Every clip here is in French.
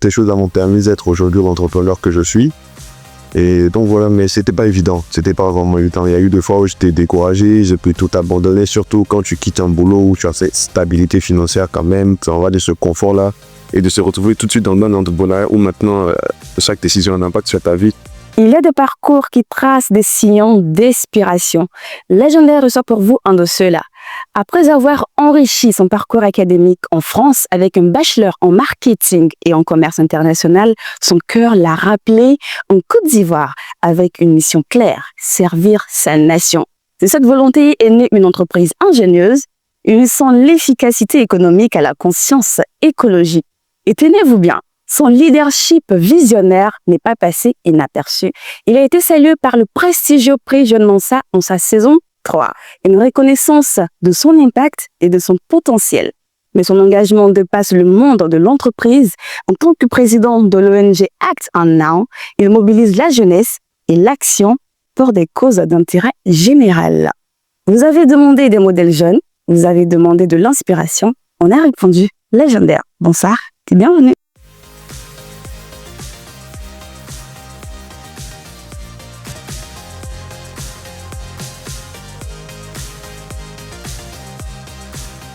ces choses m'ont permis d'être aujourd'hui l'entrepreneur que je suis. Et donc voilà, mais c'était pas évident, c'était pas vraiment évident. Il y a eu des fois où j'étais découragé, j'ai pu tout abandonner, surtout quand tu quittes un boulot où tu as cette stabilité financière quand même, tu en vas de ce confort-là, et de se retrouver tout de suite dans un entrepreneuriat où maintenant chaque décision a un impact sur ta vie. Il y a des parcours qui tracent des sillons d'inspiration. Légendaire reçoit pour vous un de ceux-là. Après avoir enrichi son parcours académique en France avec un bachelor en marketing et en commerce international, son cœur l'a rappelé en Côte d'Ivoire avec une mission claire, servir sa nation. De cette volonté est née une entreprise ingénieuse, unissant l'efficacité économique à la conscience écologique. Et tenez-vous bien, son leadership visionnaire n'est pas passé inaperçu. Il a été salué par le prestigieux prix Jeune Mensa en sa saison 3. Une reconnaissance de son impact et de son potentiel. Mais son engagement dépasse le monde de l'entreprise. En tant que président de l'ONG Act On Now, il mobilise la jeunesse et l'action pour des causes d'intérêt général. Vous avez demandé des modèles jeunes, vous avez demandé de l'inspiration. On a répondu légendaire. Bonsoir et bienvenue.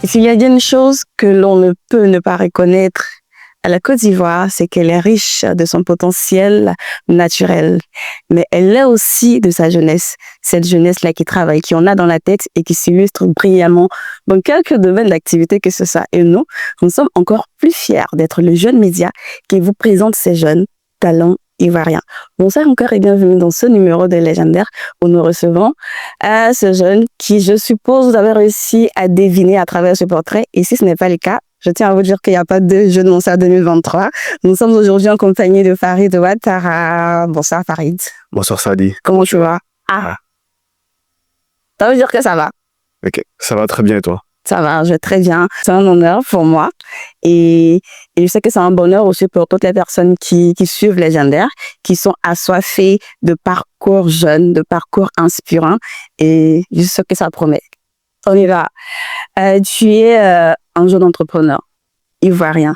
Et s'il y a bien une chose que l'on ne peut ne pas reconnaître à la Côte d'Ivoire, c'est qu'elle est riche de son potentiel naturel. Mais elle l'est aussi de sa jeunesse. Cette jeunesse-là qui travaille, qui en a dans la tête et qui s'illustre brillamment dans quelques domaines d'activité que ce soit. Et nous sommes encore plus fiers d'être le jeune média qui vous présente ces jeunes talents ivoiriens. Bonsoir encore et bienvenue dans ce numéro de Légendaire où nous recevons ce jeune qui, je suppose, vous avez réussi à deviner à travers ce portrait. Et si ce n'est pas le cas, je tiens à vous dire qu'il n'y a pas de Jeune Mensa 2023. Nous sommes aujourd'hui en compagnie de Farid Ouattara. Bonsoir Farid. Bonsoir Sadi. Comment tu vas? Ça veut dire que ça va. Ok, ça va très bien et toi? Ça va, je vais très bien. C'est un honneur pour moi. Et je sais que c'est un bonheur aussi pour toutes les personnes qui suivent Légendaire, qui sont assoiffées de parcours jeunes, de parcours inspirants. Et je sais que ça promet. On y va. Tu es un jeune entrepreneur ivoirien.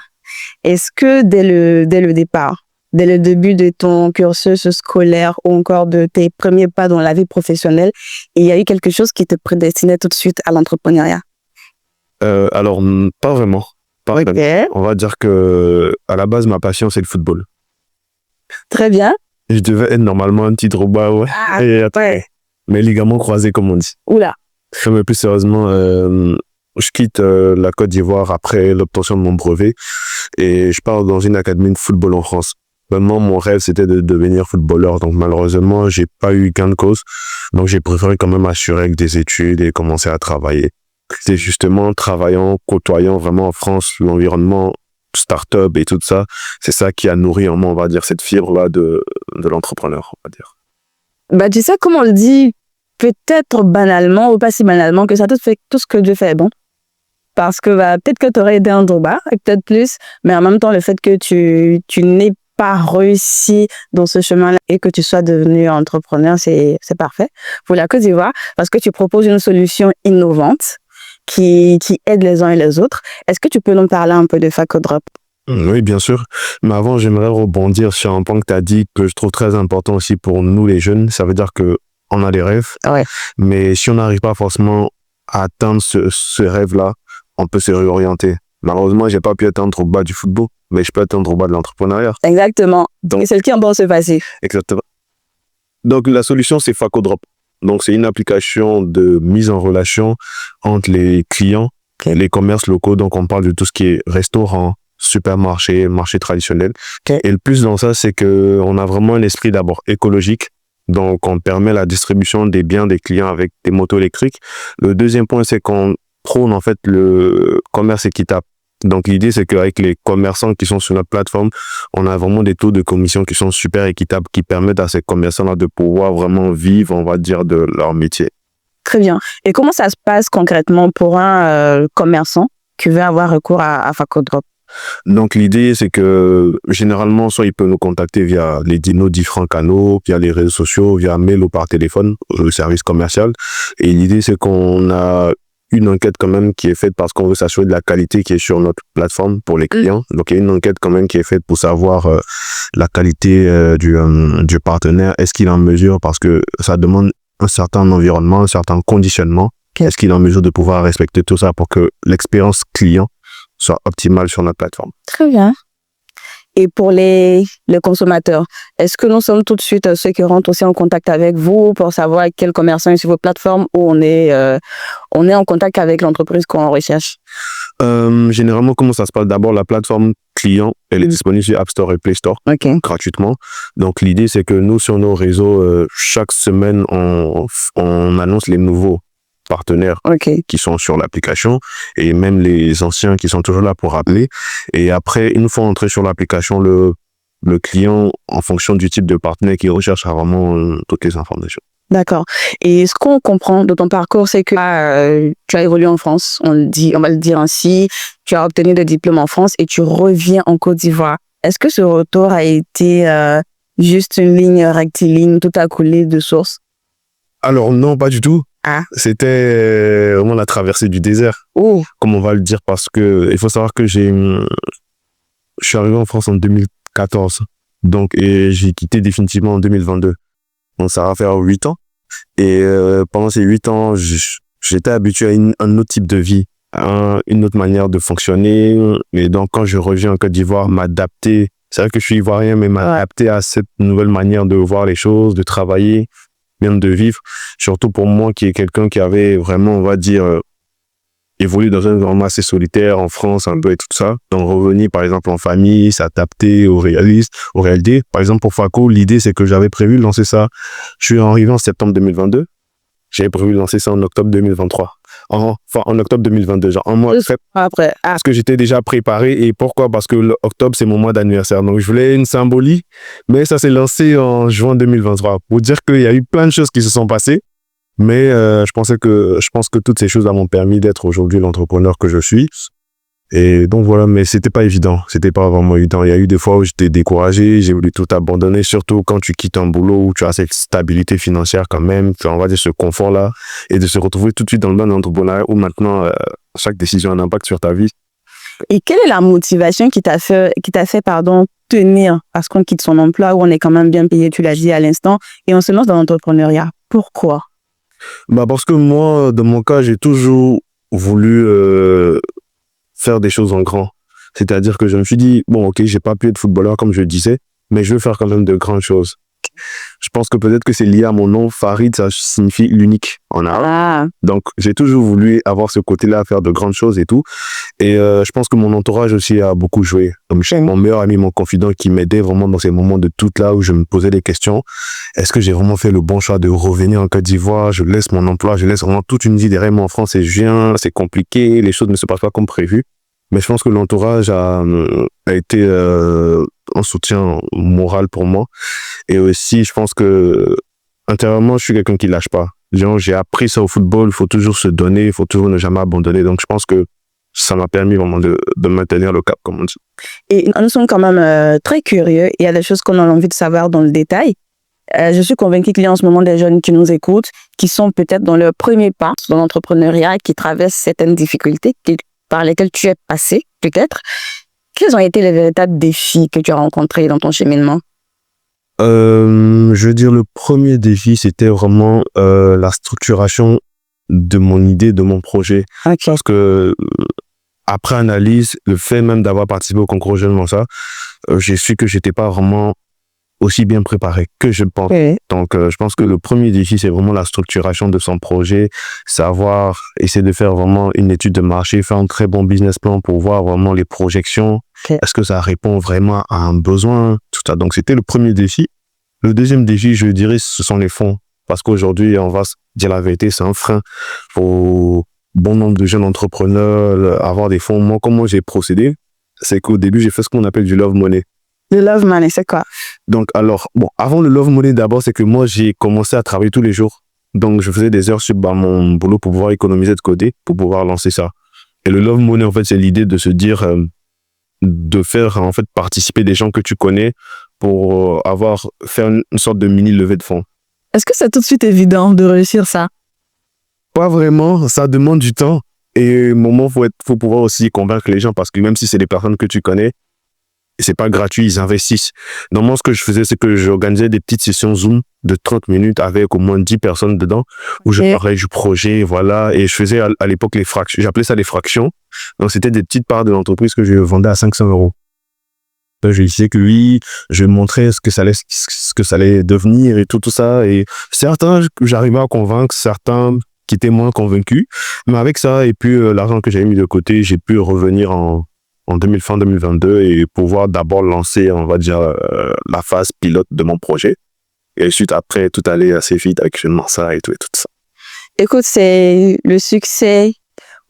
Est-ce que dès le départ, dès le début de ton cursus scolaire ou encore de tes premiers pas dans la vie professionnelle, il y a eu quelque chose qui te prédestinait tout de suite à l'entrepreneuriat? Alors, pas vraiment. Pareil, okay. On va dire que à la base, ma passion, c'est le football. Très bien. Je devais être normalement un petit Drogba, ouais. Ouais. Mais ligaments croisés, comme on dit. Oula. Mais plus sérieusement, je quitte la Côte d'Ivoire après l'obtention de mon brevet et je pars dans une académie de football en France. Vraiment, mon rêve, c'était de devenir footballeur. Donc, malheureusement, j'ai pas eu gain de cause. Donc, j'ai préféré quand même assurer avec des études et commencer à travailler. C'est justement travaillant, côtoyant vraiment en France l'environnement start-up et tout ça. C'est ça qui a nourri en moi, on va dire, cette fibre-là de l'entrepreneur, on va dire. Bah, tu sais, comme on le dit, peut-être banalement ou pas si banalement que ça te fait tout ce que Dieu fait bon. Parce que peut-être que tu aurais été un Drogba, peut-être plus, mais en même temps, le fait que tu n'aies pas réussi dans ce chemin-là et que tu sois devenu entrepreneur, c'est parfait pour la Côte d'Ivoire parce que tu proposes une solution innovante qui aide les uns et les autres. Est-ce que tu peux nous parler un peu de FacoDrop? Oui, bien sûr. Mais avant, j'aimerais rebondir sur un point que tu as dit que je trouve très important aussi pour nous les jeunes. Ça veut dire que on a des rêves, ouais. Mais si on n'arrive pas forcément à atteindre ce rêve-là, on peut se réorienter. Malheureusement, j'ai pas pu atteindre au bas du football, mais je peux atteindre au bas de l'entrepreneuriat. Exactement. Donc, et c'est le qui en bon se passer. Exactement. Donc, la solution, c'est FacoDrop. Donc, c'est une application de mise en relation entre les clients, okay, les commerces locaux. Donc, on parle de tout ce qui est restaurant, supermarché, marché traditionnel. Okay. Et le plus dans ça, c'est que on a vraiment un esprit d'abord écologique. Donc, on permet la distribution des biens des clients avec des motos électriques. Le deuxième point, c'est qu'on prône en fait le commerce équitable. Donc, l'idée, c'est qu'avec les commerçants qui sont sur notre plateforme, on a vraiment des taux de commission qui sont super équitables, qui permettent à ces commerçants-là de pouvoir vraiment vivre, on va dire, de leur métier. Très bien. Et comment ça se passe concrètement pour un commerçant qui veut avoir recours à FacoDrop? Donc, l'idée, c'est que généralement, soit il peut nous contacter via nos différents canaux, via les réseaux sociaux, via mail ou par téléphone, le service commercial. Et l'idée, c'est qu'on a une enquête quand même qui est faite parce qu'on veut s'assurer de la qualité qui est sur notre plateforme pour les clients. Donc, il y a une enquête quand même qui est faite pour savoir la qualité du partenaire. Est-ce qu'il est en mesure, parce que ça demande un certain environnement, un certain conditionnement. Est-ce qu'il est en mesure de pouvoir respecter tout ça pour que l'expérience client soit optimale sur notre plateforme? Très bien. Et pour les consommateurs, est-ce que nous sommes tout de suite ceux qui rentrent aussi en contact avec vous pour savoir quel commerçant est sur vos plateformes ou on est en contact avec l'entreprise qu'on recherche? Généralement, comment ça se passe? D'abord, la plateforme client, elle est disponible sur App Store et Play Store gratuitement. Donc, l'idée, c'est que nous, sur nos réseaux, chaque semaine, on annonce les nouveaux partenaires qui sont sur l'application et même les anciens qui sont toujours là pour appeler. Et après, une fois entré sur l'application, le client, en fonction du type de partenaire qu'il recherche, a vraiment toutes les informations. D'accord. Et ce qu'on comprend de ton parcours, c'est que tu as évolué en France, on va le dire ainsi, tu as obtenu des diplômes en France et tu reviens en Côte d'Ivoire. Est-ce que ce retour a été juste une ligne rectiligne, tout a coulé de source? Alors non, pas du tout. C'était vraiment la traversée du désert, comme on va le dire, parce que il faut savoir que je suis arrivé en France en 2014, donc, et j'ai quitté définitivement en 2022. Donc ça va faire 8 ans. Et pendant ces 8 ans, j'étais habitué à un autre type de vie, à une autre manière de fonctionner. Et donc quand je reviens en Côte d'Ivoire, m'adapter, c'est vrai que je suis ivoirien, mais m'adapter à cette nouvelle manière de voir les choses, de travailler, même de vivre, surtout pour moi qui est quelqu'un qui avait vraiment, on va dire, évolué dans un environnement assez solitaire en France un peu et tout ça. Donc revenir par exemple en famille, s'adapter aux réalités. Par exemple pour Faco, l'idée c'est que j'avais prévu de lancer ça. Je suis arrivé en septembre 2022. J'avais prévu de lancer ça en octobre 2023. En octobre 2022, genre un mois après. Parce que j'étais déjà préparé. Et pourquoi? Parce que l'octobre, c'est mon mois d'anniversaire. Donc, je voulais une symbolique. Mais ça s'est lancé en juin 2023. Pour dire qu'il y a eu plein de choses qui se sont passées. Mais je pense que toutes ces choses-là m'ont permis d'être aujourd'hui l'entrepreneur que je suis. Et donc voilà, mais c'était pas évident. C'était pas vraiment évident. Il y a eu des fois où j'étais découragé, j'ai voulu tout abandonner, surtout quand tu quittes un boulot où tu as cette stabilité financière quand même, tu as, on va dire, ce confort-là, et de se retrouver tout de suite dans le monde d'entrepreneuriat où maintenant, chaque décision a un impact sur ta vie. Et quelle est la motivation qui t'a fait, tenir, parce qu'on quitte son emploi où on est quand même bien payé, tu l'as dit à l'instant, et on se lance dans l'entrepreneuriat? Pourquoi? Parce que moi, dans mon cas, j'ai toujours voulu faire des choses en grand. C'est-à-dire que je me suis dit, bon, ok, j'ai pas pu être footballeur comme je le disais, mais je veux faire quand même de grandes choses. Je pense que peut-être que c'est lié à mon nom. Farid, ça signifie l'unique en arabe. Donc, j'ai toujours voulu avoir ce côté-là, faire de grandes choses et tout. Et je pense que mon entourage aussi a beaucoup joué. Comme mon meilleur ami, mon confident qui m'aidait vraiment dans ces moments de doute là où je me posais des questions. Est-ce que j'ai vraiment fait le bon choix de revenir en Côte d'Ivoire? Je laisse mon emploi, je laisse vraiment toute une vie derrière moi en France et je viens, c'est compliqué, les choses ne se passent pas comme prévu. Mais je pense que l'entourage a été un soutien moral pour moi. Et aussi, je pense que intérieurement, je suis quelqu'un qui lâche pas. Genre, j'ai appris ça au football, il faut toujours se donner, il faut toujours ne jamais abandonner. Donc, je pense que ça m'a permis vraiment de maintenir le cap, comme on dit. Et nous sommes quand même très curieux. Il y a des choses qu'on a envie de savoir dans le détail. Je suis convaincue qu'il y a en ce moment des jeunes qui nous écoutent, qui sont peut-être dans leur premier pas dans l'entrepreneuriat, qui traversent certaines difficultés par lesquelles tu es passé, peut-être. Quels ont été les véritables défis que tu as rencontrés dans ton cheminement? Je veux dire, le premier défi, c'était vraiment la structuration de mon idée, de mon projet. Je pense que après analyse, le fait même d'avoir participé au concours Jeune Mensa, j'ai su que j'étais pas vraiment aussi bien préparé que je pense. Donc, je pense que le premier défi, c'est vraiment la structuration de son projet, savoir, essayer de faire vraiment une étude de marché, faire un très bon business plan pour voir vraiment les projections. Est-ce que ça répond vraiment à un besoin? Tout ça. Donc, c'était le premier défi. Le deuxième défi, je dirais, ce sont les fonds. Parce qu'aujourd'hui, on va se dire la vérité, c'est un frein pour bon nombre de jeunes entrepreneurs, avoir des fonds. Moi, comment j'ai procédé? C'est qu'au début, j'ai fait ce qu'on appelle du love money. Le love money, c'est quoi? Donc, alors, bon, avant le love money, d'abord, c'est que moi, j'ai commencé à travailler tous les jours. Donc, je faisais des heures sur mon boulot pour pouvoir économiser de côté, pour pouvoir lancer ça. Et le love money, en fait, c'est l'idée de se dire, de faire, en fait, participer des gens que tu connais pour faire une sorte de mini levée de fonds. Est-ce que c'est tout de suite évident de réussir ça? Pas vraiment, ça demande du temps. Et moment, faut pouvoir aussi convaincre les gens parce que même si c'est des personnes que tu connais, c'est pas gratuit, ils investissent. Normalement, ce que je faisais, c'est que j'organisais des petites sessions Zoom de 30 minutes avec au moins 10 personnes dedans où je parlais du projet, voilà. Et je faisais à l'époque les fractions, j'appelais ça les fractions. Donc, c'était des petites parts de l'entreprise que je vendais à 500 euros. Je disais que oui, je montrais ce que ça allait devenir et tout ça. Et certains, j'arrivais à convaincre, certains qui étaient moins convaincus. Mais avec ça, et puis l'argent que j'avais mis de côté, j'ai pu revenir en fin 2022 et pouvoir d'abord lancer, on va dire, la phase pilote de mon projet. Et ensuite, après, tout allait assez vite avec Je ne mens ça et tout ça. Écoute, c'est le succès,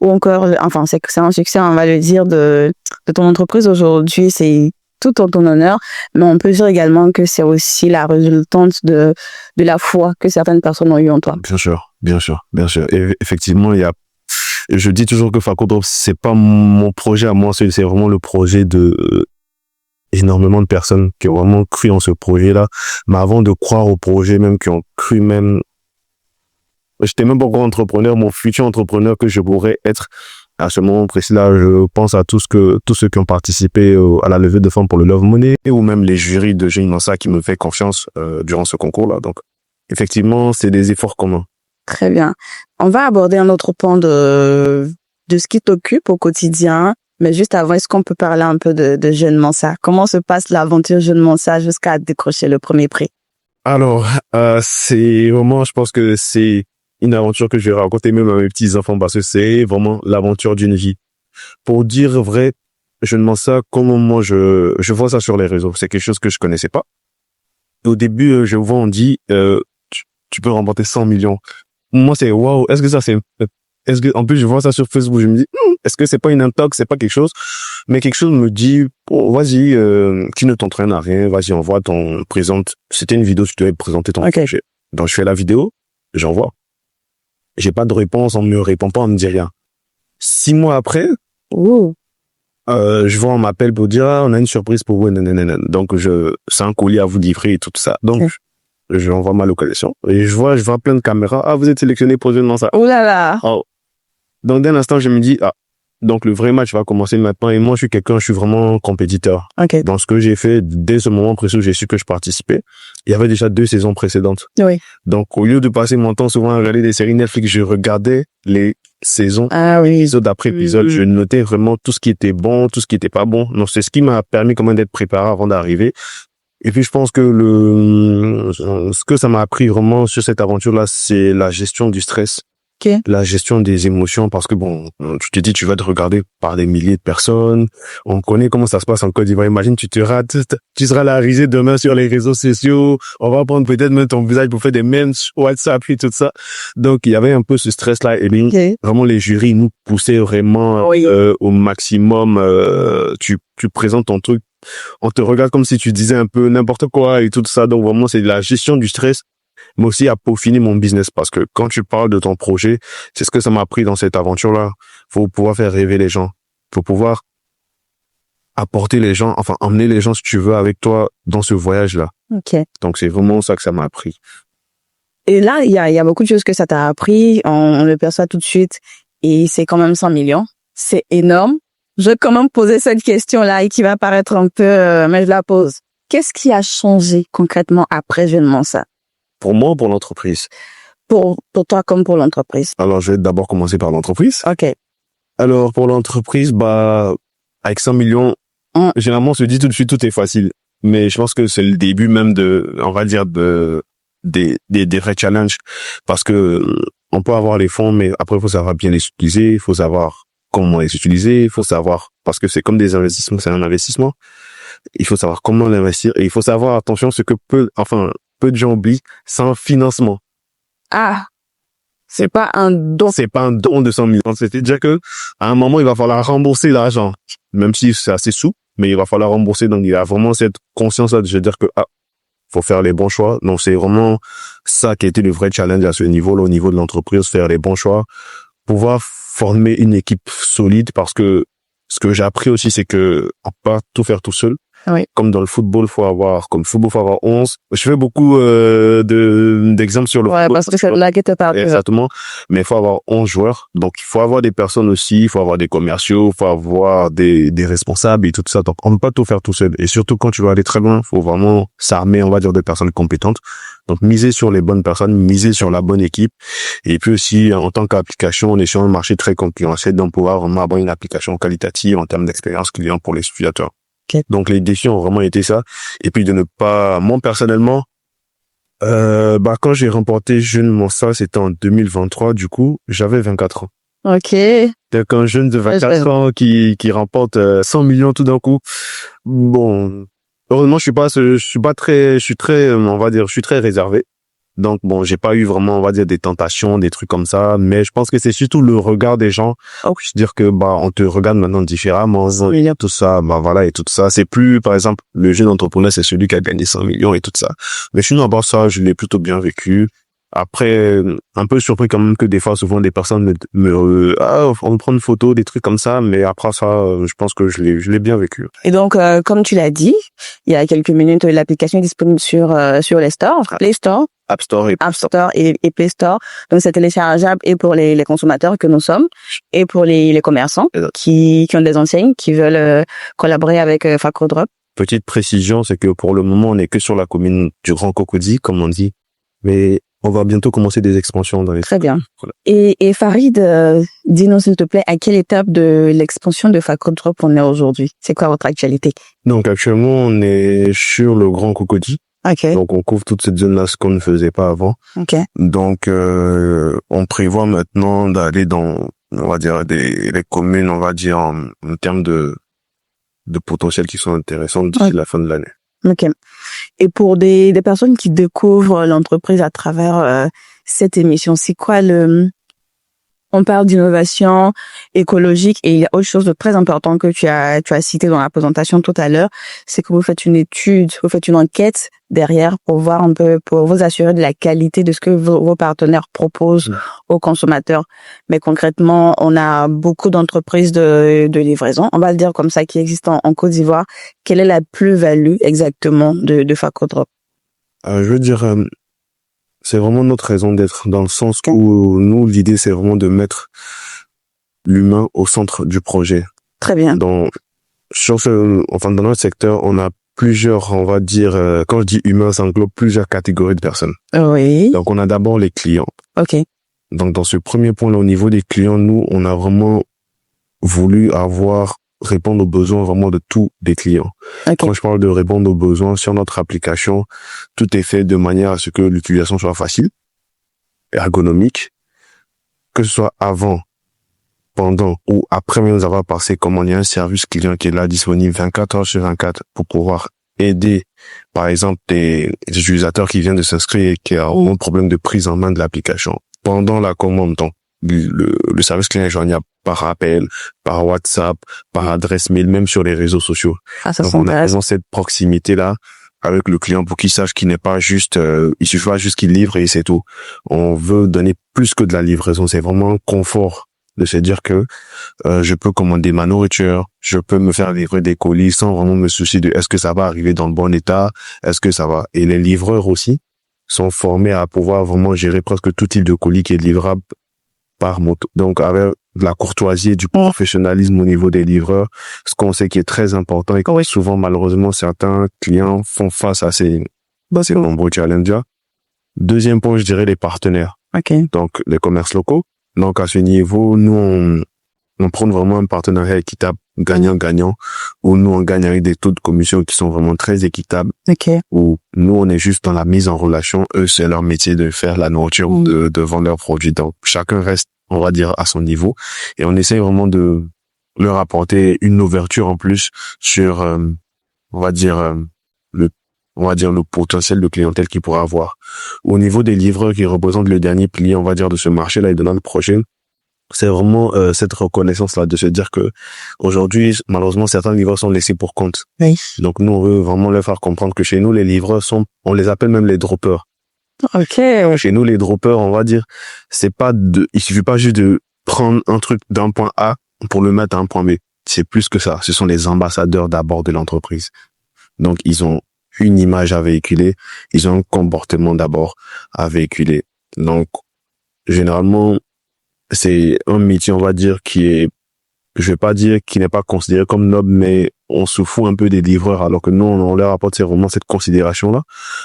ou encore, enfin, c'est un succès, on va le dire, de ton entreprise aujourd'hui, c'est tout en ton honneur, mais on peut dire également que c'est aussi la résultante de la foi que certaines personnes ont eu en toi. Bien sûr, bien sûr, bien sûr. Et effectivement, je dis toujours que Faco Drop, c'est pas mon projet à moi, c'est vraiment le projet de énormément de personnes qui ont vraiment cru en ce projet-là. Mais avant de croire au projet, même qui ont cru même, j'étais même pas encore entrepreneur, mon futur entrepreneur que je pourrais être à ce moment précis-là. Je pense à tous ceux qui ont participé à la levée de fonds pour le Love Money ou même les jurys de Je ne mens ça qui me fait confiance durant ce concours-là. Donc, effectivement, c'est des efforts communs. Très bien. On va aborder un autre point de ce qui t'occupe au quotidien. Mais juste avant, est-ce qu'on peut parler un peu de Je ne mens ça? Comment se passe l'aventure Je ne mens ça jusqu'à décrocher le premier prix? Alors, c'est vraiment, je pense que c'est une aventure que je vais raconter même à mes petits-enfants parce que c'est vraiment l'aventure d'une vie. Pour dire vrai, Je ne mens ça comme moi je vois ça sur les réseaux. C'est quelque chose que je connaissais pas. Au début, je vois, on dit, tu peux remporter 100 millions. Moi, c'est waouh. En plus, je vois ça sur Facebook, je me dis, est-ce que c'est pas une intox, c'est pas quelque chose? Mais quelque chose me dit, oh, vas-y, qui ne t'entraîne à rien, vas-y, envoie présente. C'était une vidéo, tu devais présenter ton projet. Donc, je fais la vidéo, j'envoie. J'ai pas de réponse, on me répond pas, on me dit rien. 6 mois après, je vois, on m'appelle pour dire, on a une surprise pour vous, donc c'est un colis à vous livrer et tout ça. Donc, je envoie ma localisation et je vois plein de caméras. Ah, vous êtes sélectionné pour Je ne mens ça. Oh là là. Oh. Donc, d'un instant, je me dis, donc le vrai match va commencer maintenant. Et moi, je suis vraiment compétiteur. Dans ce que j'ai fait, dès ce moment précis où j'ai su que je participais, il y avait déjà 2 saisons précédentes. Oui. Donc, au lieu de passer mon temps souvent à regarder des séries Netflix, je regardais les saisons, épisode après épisode. Je notais vraiment tout ce qui était bon, tout ce qui était pas bon. Donc, c'est ce qui m'a permis quand même d'être préparé avant d'arriver. Et puis, je pense que ce que ça m'a appris vraiment sur cette aventure-là, c'est la gestion du stress. La gestion des émotions, parce que bon, tu te dis, tu vas te regarder par des milliers de personnes. On connaît comment ça se passe en Côte d'Ivoire. Imagine, tu te rates, tu seras la risée demain sur les réseaux sociaux. On va prendre peut-être même ton visage pour faire des memes WhatsApp et tout ça. Donc, il y avait un peu ce stress-là. Et bien, vraiment, les jurys nous poussaient vraiment au maximum. Tu présentes ton truc. On te regarde comme si tu disais un peu n'importe quoi et tout ça. Donc, vraiment, c'est la gestion du stress, mais aussi à peaufiner mon business, parce que quand tu parles de ton projet, c'est ce que ça m'a appris dans cette aventure-là. Faut pouvoir faire rêver les gens. Faut pouvoir apporter les gens, enfin, emmener les gens, si tu veux, avec toi dans ce voyage-là. Donc, c'est vraiment ça que ça m'a appris. Et là, il y a beaucoup de choses que ça t'a appris. On le perçoit tout de suite. Et c'est quand même 100 millions. C'est énorme. Je vais quand même poser cette question-là et qui va paraître un peu, mais je la pose. Qu'est-ce qui a changé concrètement après Je ne mens ça? Pour moi ou pour l'entreprise? Pour toi comme pour l'entreprise. Alors, je vais d'abord commencer par l'entreprise. Alors, pour l'entreprise, avec 100 millions, généralement, on se dit tout de suite, tout est facile. Mais je pense que c'est le début même on va dire, des vrais challenges. Parce que, on peut avoir les fonds, mais après, il faut savoir bien les utiliser, il faut savoir comment les utiliser, il faut savoir, parce que c'est comme des investissements, c'est un investissement. Il faut savoir comment l'investir et il faut savoir, attention, ce que peu de gens oublient, c'est un financement. C'est pas un don. C'est pas un don de 100 millions. C'est-à-dire que, à un moment, il va falloir rembourser l'argent. Même si c'est assez sous, mais il va falloir rembourser. Donc, il y a vraiment cette conscience-là de se dire que, faut faire les bons choix. Donc, c'est vraiment ça qui a été le vrai challenge à ce niveau-là, au niveau de l'entreprise, faire les bons choix, pouvoir former une équipe solide, parce que ce que j'ai appris aussi, c'est que on peut pas tout faire tout seul. Oui. Comme dans le football, faut avoir 11. Je fais beaucoup d'exemples sur le Ouais, football. parce que c'est là que tu parles. Exactement. Mais il faut avoir 11 joueurs. Donc, il faut avoir des personnes aussi, il faut avoir des commerciaux, il faut avoir des responsables et tout ça. Donc, on ne peut pas tout faire tout seul. Et surtout, quand tu veux aller très loin, il faut vraiment s'armer, on va dire, de personnes compétentes. Donc, miser sur les bonnes personnes, miser sur la bonne équipe. Et puis aussi, en tant qu'application, on est sur un marché très concurrentiel, donc pouvoir vraiment avoir une application qualitative en termes d'expérience client pour les utilisateurs. Okay. Donc, les défis ont vraiment été ça. Et puis, de ne pas, moi, personnellement, quand j'ai remporté Jeune Monster, c'était en 2023, du coup, j'avais 24 ans. Ok. Donc, un jeune de 24 ans qui remporte 100 millions tout d'un coup. Bon, heureusement, je suis très réservé. Donc, bon, j'ai pas eu vraiment, on va dire, des tentations, des trucs comme ça, mais je pense que c'est surtout le regard des gens. C'est-à-dire que, on te regarde maintenant différemment, oui. Tout ça, voilà, et tout ça. C'est plus, par exemple, le jeune entrepreneur, c'est celui qui a gagné 100 millions et tout ça. Mais sinon, à part ça, je l'ai plutôt bien vécu. Après, un peu surpris quand même que des fois, souvent, des personnes on prend une photo, des trucs comme ça, mais après ça, je pense que je l'ai bien vécu. Et donc, comme tu l'as dit, il y a quelques minutes, l'application est disponible sur les stores, Play Store. App Store et Play Store. Donc, c'est téléchargeable et pour les consommateurs que nous sommes et pour les commerçants qui ont des enseignes, qui veulent collaborer avec FacroDrop. Petite précision, c'est que pour le moment, on n'est que sur la commune du Grand Cocody, comme on dit. Mais on va bientôt commencer des expansions dans les... Très bien. Voilà. Et Farid, dis-nous s'il te plaît, à quelle étape de l'expansion de FacroDrop on est aujourd'hui? C'est quoi votre actualité? Donc, actuellement, on est sur le Grand Cocody. Okay. Donc, on couvre toute cette zone-là, ce qu'on ne faisait pas avant. Okay. Donc, on prévoit maintenant d'aller dans, on va dire, les communes, on va dire, en termes de potentiel qui sont intéressants d'ici la fin de l'année. Ok. Et pour des personnes qui découvrent l'entreprise à travers cette émission, c'est quoi on parle d'innovation écologique et il y a autre chose de très important que tu as cité dans la présentation tout à l'heure, c'est que vous faites une étude, vous faites une enquête derrière pour voir un peu, pour vous assurer de la qualité de ce que vos partenaires proposent aux consommateurs. Mais concrètement, on a beaucoup d'entreprises de livraison, on va le dire comme ça, qui existent en Côte d'Ivoire. Quelle est la plus-value exactement de FacroDrop? Je veux dire, c'est vraiment notre raison d'être, dans le sens où nous, l'idée, c'est vraiment de mettre l'humain au centre du projet. Très bien. Dans notre secteur, on a plusieurs, on va dire, quand je dis humain, ça englobe plusieurs catégories de personnes. Oui. Donc, on a d'abord les clients. Ok. Donc, dans ce premier point-là, au niveau des clients, nous, on a vraiment voulu répondre aux besoins vraiment de tous les clients. Okay. Quand je parle de répondre aux besoins sur notre application, tout est fait de manière à ce que l'utilisation soit facile, ergonomique, que ce soit avant, pendant ou après nous avoir passé, comme on y a un service client qui est là disponible 24 heures sur 24 pour pouvoir aider, par exemple, des utilisateurs qui viennent de s'inscrire et qui ont un problème de prise en main de l'application. Pendant la commande, donc, le service client est joignable par appel, par WhatsApp, par adresse mail, même sur les réseaux sociaux. Donc, on a vraiment cette proximité-là avec le client pour qu'il sache qu'il n'est pas juste, il suffit pas juste qu'il livre et c'est tout. On veut donner plus que de la livraison. C'est vraiment un confort de se dire que je peux commander ma nourriture, je peux me faire livrer des colis sans vraiment me soucier de est-ce que ça va arriver dans le bon état, est-ce que ça va. Et les livreurs aussi sont formés à pouvoir vraiment gérer presque tout type de colis qui est livrable par moto. Donc, avec de la courtoisie et du professionnalisme au niveau des livreurs, ce qu'on sait qui est très important et que souvent, malheureusement, certains clients font face à ces nombreux challenges. Deuxième point, je dirais les partenaires. Okay. Donc, les commerces locaux. Donc, à ce niveau, nous, on prend vraiment un partenariat équitable, gagnant-gagnant, où nous, on gagne avec des taux de commission qui sont vraiment très équitables. Okay. Où nous, on est juste dans la mise en relation. Eux, c'est leur métier de faire la nourriture ou de vendre leurs produits. Donc, chacun reste, on va dire, à son niveau. Et on essaye vraiment de leur apporter une ouverture en plus sur, on va dire, le potentiel de clientèle qu'ils pourraient avoir. Au niveau des livreurs qui représentent le dernier pilier, on va dire, de ce marché-là et de notre projet, c'est vraiment cette reconnaissance-là de se dire que aujourd'hui, malheureusement, certains livreurs sont laissés pour compte. Oui. Donc nous, on veut vraiment leur faire comprendre que chez nous, les livreurs on les appelle même les droppers. Ok. Chez nous, les droppers, on va dire, il suffit pas juste de prendre un truc d'un point A pour le mettre à un point B. C'est plus que ça. Ce sont les ambassadeurs d'abord de l'entreprise. Donc, ils ont une image à véhiculer, ils ont un comportement d'abord à véhiculer. Donc, généralement, c'est un métier, on va dire, qui est, je vais pas dire qui n'est pas considéré comme noble, mais on se fout un peu des livreurs, alors que nous, on leur apporte vraiment cette considération-là,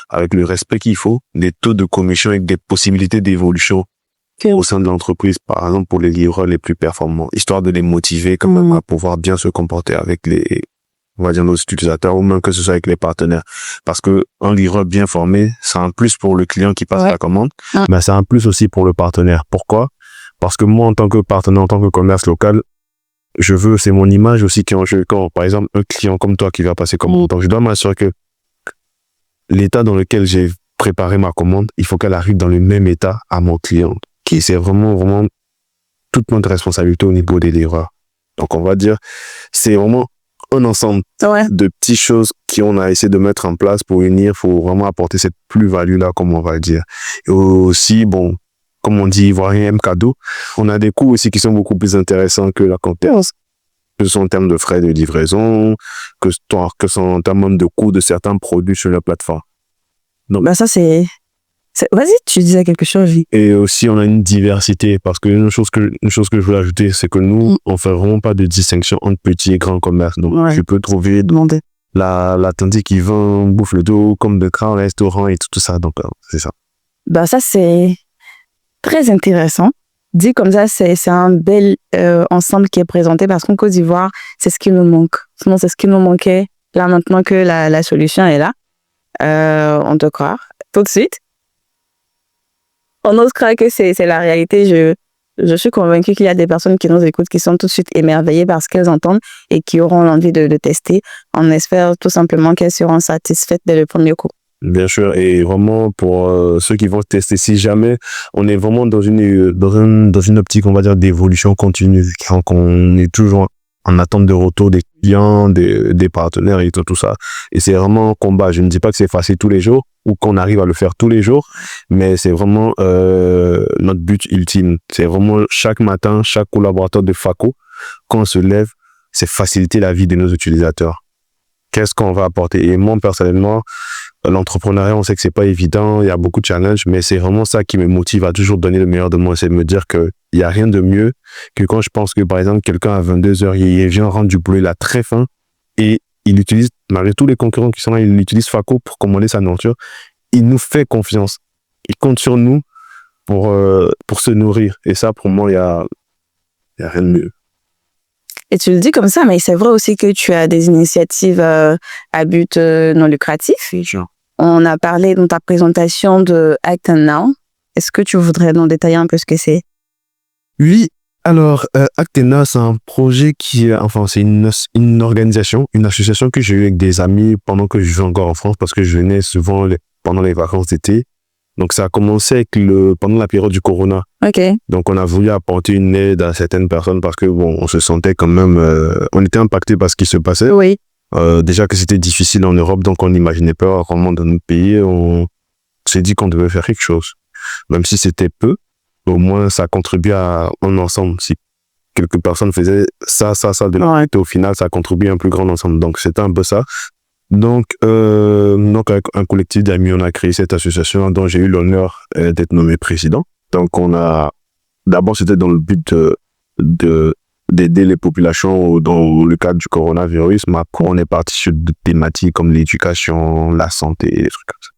avec le respect qu'il faut, des taux de commission et des possibilités d'évolution au sein de l'entreprise, par exemple, pour les livreurs les plus performants, histoire de les motiver quand même à pouvoir bien se comporter avec on va dire, nos utilisateurs, ou même que ce soit avec les partenaires. Parce que un livreur bien formé, c'est un plus pour le client qui passe la commande, mais c'est un plus aussi pour le partenaire. Pourquoi? Parce que moi, en tant que partenaire, en tant que commerce local, c'est mon image aussi qui est en jeu. Quand, par exemple, un client comme toi qui va passer commande, donc je dois m'assurer que l'état dans lequel j'ai préparé ma commande, il faut qu'elle arrive dans le même état à mon client. Et c'est vraiment toute notre responsabilité au niveau des livreurs. Donc, on va dire, c'est vraiment un ensemble de petites choses qu'on a essayé de mettre en place pour unir, pour vraiment apporter cette plus-value-là, comme on va le dire. Et aussi, bon, comme on dit, ivoirien aime cadeau, on a des coûts aussi qui sont beaucoup plus intéressants que la concurrence, que ce soit en termes de frais de livraison, que ce soit en termes de coûts de certains produits sur la plateforme. Donc, ça, vas-y, tu disais quelque chose. Et aussi, on a une diversité, parce que une chose que je voulais ajouter, c'est que nous, on fait vraiment pas de distinction entre petits et grands commerces. Donc, tu peux trouver la tante qui vend bouffe le dos, comme de grands restaurants et tout ça. Donc, c'est ça. Ça, c'est très intéressant. Dit comme ça, c'est un bel ensemble qui est présenté, parce qu'en Côte d'Ivoire, c'est ce qui nous manque. Sinon, c'est ce qui nous manquait. Là, maintenant que la solution est là, on te croit tout de suite. On ose croire que c'est la réalité. Je suis convaincue qu'il y a des personnes qui nous écoutent qui sont tout de suite émerveillées par ce qu'elles entendent et qui auront envie de le tester. On espère tout simplement qu'elles seront satisfaites dès le premier coup. Bien sûr, et vraiment pour ceux qui vont tester, si jamais on est vraiment dans une optique, on va dire, d'évolution continue, qu'on est toujours en attente de retour des clients, des partenaires et tout ça. Et c'est vraiment un combat. Je ne dis pas que c'est facile tous les jours ou qu'on arrive à le faire tous les jours, mais c'est vraiment notre but ultime. C'est vraiment chaque matin, chaque collaborateur de FACO, quand on se lève, c'est faciliter la vie de nos utilisateurs. Qu'est-ce qu'on va apporter? Et moi, personnellement, l'entrepreneuriat, on sait que c'est pas évident, il y a beaucoup de challenges, mais c'est vraiment ça qui me motive à toujours donner le meilleur de moi. C'est de me dire que il y a rien de mieux que quand je pense que, par exemple, quelqu'un à 22h, il vient rendre du boulot, il a très faim, et il utilise, malgré tous les concurrents qui sont là, il utilise FACO pour commander sa nourriture. Il nous fait confiance. Il compte sur nous pour se nourrir. Et ça, pour moi, il y a rien de mieux. Et tu le dis comme ça, mais c'est vrai aussi que tu as des initiatives à but non lucratif. Sure. On a parlé dans ta présentation de Act Now. Est-ce que tu voudrais nous détailler un peu ce que c'est? Oui. Alors, Act Now, c'est un projet c'est une organisation, une association que j'ai eue avec des amis pendant que je vivais encore en France, parce que je venais souvent pendant les vacances d'été. Donc, ça a commencé pendant la période du Corona. OK. Donc, on a voulu apporter une aide à certaines personnes parce que, bon, on se sentait quand même, on était impacté par ce qui se passait. Oui. Déjà que c'était difficile en Europe, donc on n'imaginait pas comment dans notre pays, on s'est dit qu'on devait faire quelque chose. Même si c'était peu, au moins, ça contribue à un ensemble. Si quelques personnes faisaient ça de leur côté, au final, ça contribue à un plus grand ensemble. Donc, c'était un peu ça. Donc, avec un collectif d'amis, on a créé cette association dont j'ai eu l'honneur d'être nommé président. Donc, d'abord, c'était dans le but d'aider les populations dans le cadre du coronavirus, mais après, on est parti sur des thématiques comme l'éducation, la santé et des trucs comme ça.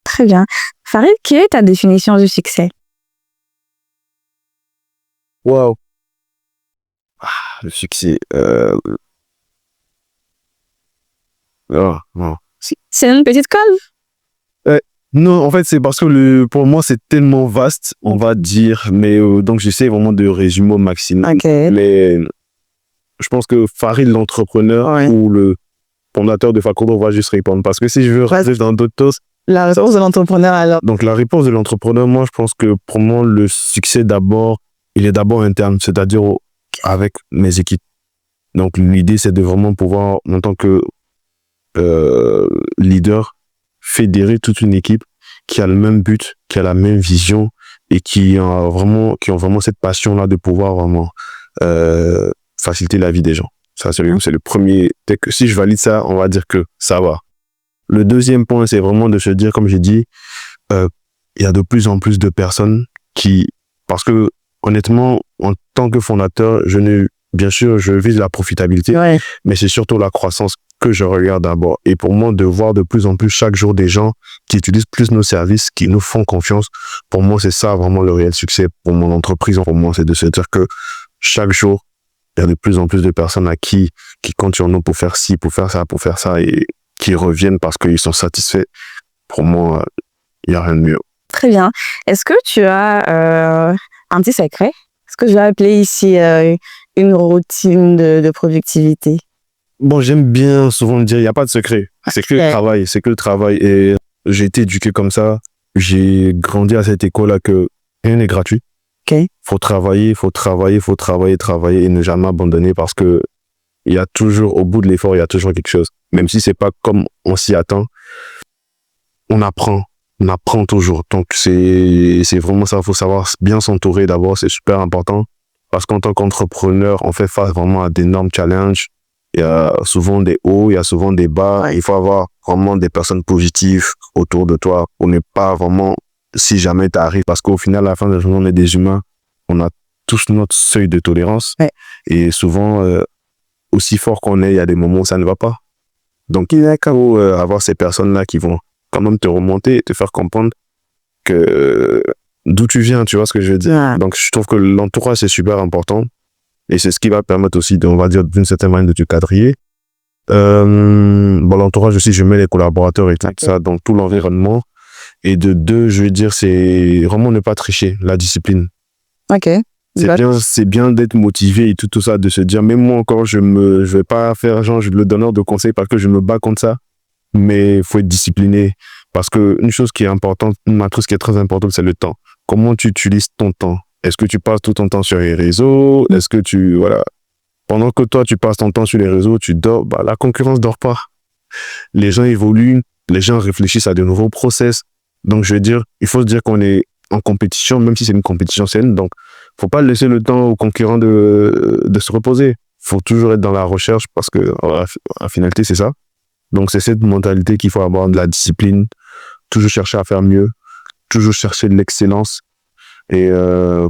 Très bien. Farid, quelle est ta définition du succès? Wow. Le succès. Non. C'est une petite colle? Non, en fait, c'est parce que pour moi, c'est tellement vaste, on va dire, mais donc j'essaie vraiment de résumer au maximum. Okay. Mais je pense que Farid, l'entrepreneur ou le fondateur de FACO, va juste répondre. Parce que si je veux rentrer dans d'autres choses... La réponse de l'entrepreneur, alors? Donc, la réponse de l'entrepreneur, moi, je pense que pour moi, le succès il est d'abord interne, c'est-à-dire avec mes équipes. Donc, l'idée, c'est de vraiment pouvoir, en tant que leader, fédérer toute une équipe qui a le même but, qui a la même vision et qui ont vraiment cette passion-là de pouvoir vraiment faciliter la vie des gens. Ça, c'est le premier. Si je valide ça, on va dire que ça va. Le deuxième point, c'est vraiment de se dire, comme j'ai dit, il y a de plus en plus de personnes parce que honnêtement, en tant que fondateur, bien sûr, je vise la profitabilité, mais c'est surtout la croissance que je regarde d'abord. Et pour moi, de voir de plus en plus chaque jour des gens qui utilisent plus nos services, qui nous font confiance, pour moi, c'est ça vraiment le réel succès pour mon entreprise. Pour moi, c'est de se dire que chaque jour, il y a de plus en plus de personnes à qui comptent sur nous pour faire ci, pour faire ça, et qui reviennent parce qu'ils sont satisfaits. Pour moi, il n'y a rien de mieux. Très bien. Est-ce que tu as un petit secret? Est-ce que je vais appeler ici une routine de productivité? Bon, j'aime bien souvent le dire, il n'y a pas de secret. C'est que le travail. Et j'ai été éduqué comme ça. J'ai grandi à cette école-là que rien n'est gratuit. Faut travailler et ne jamais abandonner parce que il y a toujours, au bout de l'effort, il y a toujours quelque chose. Même si c'est pas comme on s'y attend, on apprend toujours. Donc c'est vraiment ça, faut savoir bien s'entourer d'abord, c'est super important. Parce qu'en tant qu'entrepreneur, on fait face vraiment à d'énormes challenges. Il y a souvent des hauts, il y a souvent des bas. Il faut avoir vraiment des personnes positives autour de toi pour ne pas vraiment, si jamais tu arrives, parce qu'au final, à la fin de la journée, on est des humains. On a tous notre seuil de tolérance. Et souvent, aussi fort qu'on est, il y a des moments où ça ne va pas. Donc, il y a qu'à avoir ces personnes-là qui vont quand même te remonter et te faire comprendre que d'où tu viens, tu vois ce que je veux dire. Donc, je trouve que l'entourage, c'est super important. Et c'est ce qui va permettre aussi, on va dire, d'une certaine manière, de te quadriller. L'entourage aussi, je mets les collaborateurs et tout ça, donc tout l'environnement. Et de deux, je veux dire, c'est vraiment ne pas tricher, la discipline. C'est bien d'être motivé et tout ça, de se dire, même moi encore, je vais pas faire genre le donneur de conseils parce que je me bats contre ça. Mais il faut être discipliné. Parce que une chose qui est importante, une matrice qui est très importante, c'est le temps. Comment tu utilises ton temps? Est-ce que tu passes tout ton temps sur les réseaux? Est-ce que pendant que toi, tu passes ton temps sur les réseaux, tu dors, la concurrence dort pas. Les gens évoluent, les gens réfléchissent à de nouveaux process. Donc, je veux dire, il faut se dire qu'on est en compétition, même si c'est une compétition saine. Donc, faut pas laisser le temps aux concurrents de se reposer. Faut toujours être dans la recherche parce que, en finalité, c'est ça. Donc, c'est cette mentalité qu'il faut avoir, de la discipline, toujours chercher à faire mieux, toujours chercher de l'excellence. Et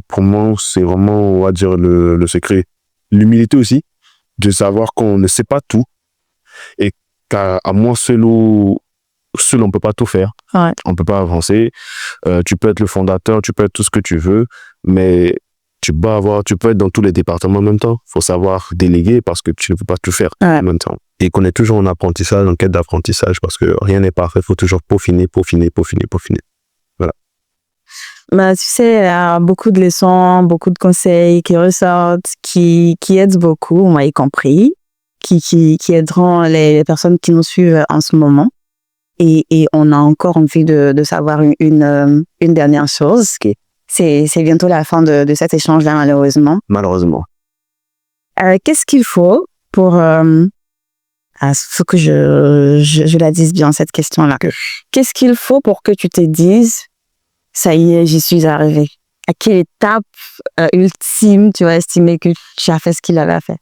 pour moi, c'est vraiment, on va dire, le secret. L'humilité aussi, de savoir qu'on ne sait pas tout et qu'à moi seul, on peut pas tout faire. On peut pas avancer. Tu peux être le fondateur, tu peux être tout ce que tu veux, mais tu peux être dans tous les départements en même temps. Faut savoir déléguer parce que tu ne peux pas tout faire en même temps. Et qu'on est toujours en apprentissage, en quête d'apprentissage, parce que rien n'est parfait. Faut toujours peaufiner. Voilà. Tu sais, il y a beaucoup de leçons, beaucoup de conseils qui ressortent, qui aident beaucoup, moi y compris, qui aideront les personnes qui nous suivent en ce moment. Et on a encore envie de savoir une dernière chose. C'est bientôt la fin de cet échange-là, malheureusement. Malheureusement. Qu'est-ce qu'il faut pour... faut que je la dise bien, cette question-là. Qu'est-ce qu'il faut pour que tu te dises, ça y est, j'y suis arrivé? À quelle étape ultime tu as estimé que tu as fait ce qu'il avait à faire?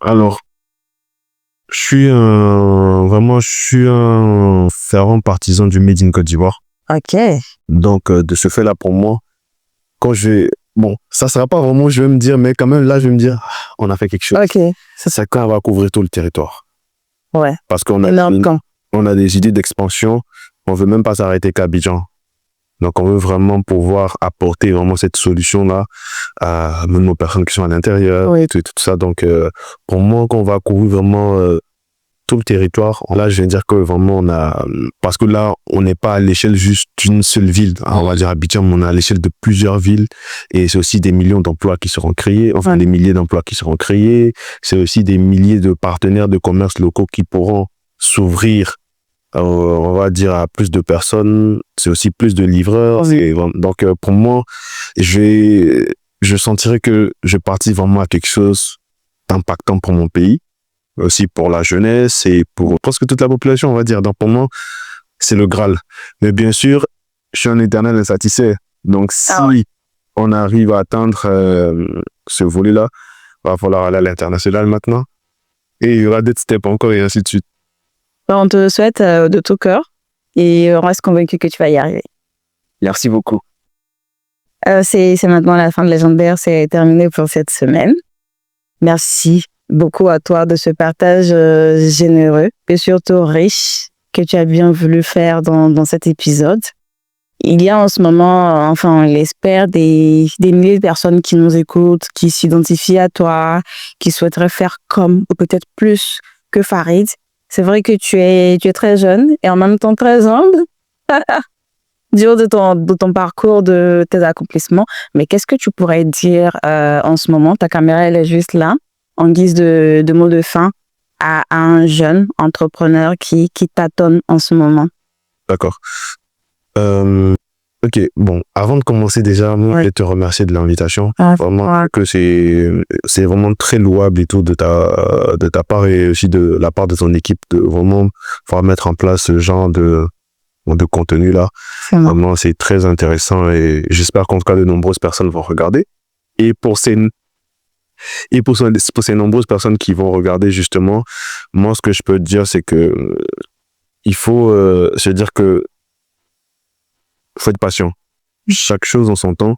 Alors, je suis un fervent partisan du Made in Côte d'Ivoire. Donc, de ce fait-là, pour moi, ça sera pas vraiment, je vais me dire, mais quand même, là, je vais me dire, on a fait quelque chose. C'est quand on va couvrir tout le territoire. Parce qu'on a des idées d'expansion. On veut même pas s'arrêter qu'à Abidjan. Donc, on veut vraiment pouvoir apporter vraiment cette solution-là à même aux personnes qui sont à l'intérieur et tout ça. Donc, pour moi, quand on va couvrir vraiment tout le territoire, là, je vais dire que vraiment, parce que là, on n'est pas à l'échelle juste d'une seule ville. On va dire Abidjan, mais on est à l'échelle de plusieurs villes. Et c'est aussi des millions d'emplois qui seront créés, des milliers d'emplois qui seront créés. C'est aussi des milliers de partenaires de commerce locaux qui pourront s'ouvrir, on va dire, à plus de personnes. C'est aussi plus de livreurs. Donc, pour moi, je sentirais que je participe vraiment à quelque chose d'impactant pour mon pays, aussi pour la jeunesse et pour presque toute la population, on va dire. Donc, pour moi, c'est le Graal. Mais bien sûr, je suis un éternel insatisfait. Donc, si on arrive à atteindre ce volet-là, il va falloir aller à l'international maintenant. Et il y aura des steps encore et ainsi de suite. On te souhaite de tout cœur et on reste convaincu que tu vas y arriver. Merci beaucoup. C'est maintenant la fin de Légendaire, c'est terminé pour cette semaine. Merci beaucoup à toi de ce partage généreux et surtout riche que tu as bien voulu faire dans cet épisode. Il y a en ce moment, enfin on l'espère, des milliers de personnes qui nous écoutent, qui s'identifient à toi, qui souhaiteraient faire comme ou peut-être plus que Farid. C'est vrai que tu es très jeune et en même temps très humble. Du haut de ton parcours, de tes accomplissements. Mais qu'est-ce que tu pourrais dire en ce moment? Ta caméra, elle est juste là, en guise de mot de fin à un jeune entrepreneur qui tâtonne en ce moment. D'accord. Ok, bon, avant de commencer déjà, moi, je vais te remercier de l'invitation. Vraiment, que c'est vraiment très louable et tout de ta part et aussi de la part de ton équipe de vraiment pouvoir mettre en place ce genre de contenu là. Vraiment, c'est très intéressant et j'espère qu'en tout cas de nombreuses personnes vont regarder. Et pour ces nombreuses personnes qui vont regarder justement, moi ce que je peux te dire c'est que il faut se dire que faut être patient. Chaque chose en son temps.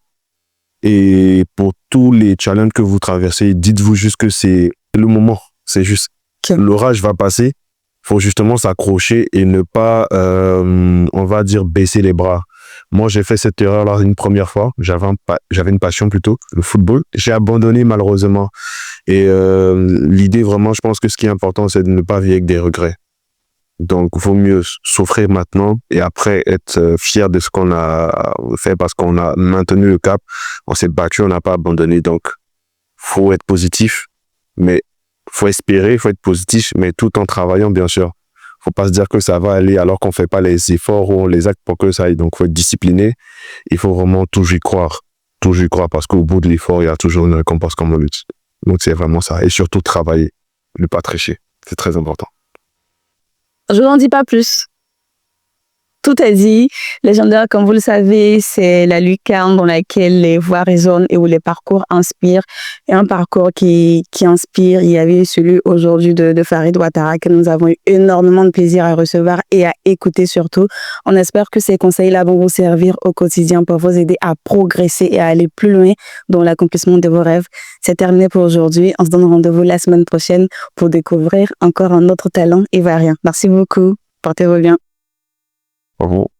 Et pour tous les challenges que vous traversez, dites-vous juste que c'est le moment. C'est juste l'orage va passer. Faut justement s'accrocher et ne pas, on va dire, baisser les bras. Moi, j'ai fait cette erreur-là une première fois. J'avais une passion plutôt, le football. J'ai abandonné malheureusement. Et l'idée vraiment, je pense que ce qui est important, c'est de ne pas vivre avec des regrets. Donc, il vaut mieux souffrir maintenant et après être fier de ce qu'on a fait parce qu'on a maintenu le cap, on s'est battu, on n'a pas abandonné. Donc, faut être positif, mais faut espérer, faut être positif, mais tout en travaillant, bien sûr. Faut pas se dire que ça va aller alors qu'on fait pas les efforts ou les actes pour que ça aille. Donc, faut être discipliné. Il faut vraiment toujours y croire. Toujours y croire parce qu'au bout de l'effort, il y a toujours une récompense comme on le dit. Donc, c'est vraiment ça. Et surtout, travailler. Ne pas tricher. C'est très important. Je n'en dis pas plus. Tout est dit. Légendaire, comme vous le savez, c'est la lucarne dans laquelle les voix résonnent et où les parcours inspirent. Et un parcours qui inspire, il y avait celui aujourd'hui de Farid Ouattara que nous avons eu énormément de plaisir à recevoir et à écouter surtout. On espère que ces conseils-là vont vous servir au quotidien pour vous aider à progresser et à aller plus loin dans l'accomplissement de vos rêves. C'est terminé pour aujourd'hui. On se donne rendez-vous la semaine prochaine pour découvrir encore un autre talent ivoirien. Merci beaucoup. Portez-vous bien. Bravo.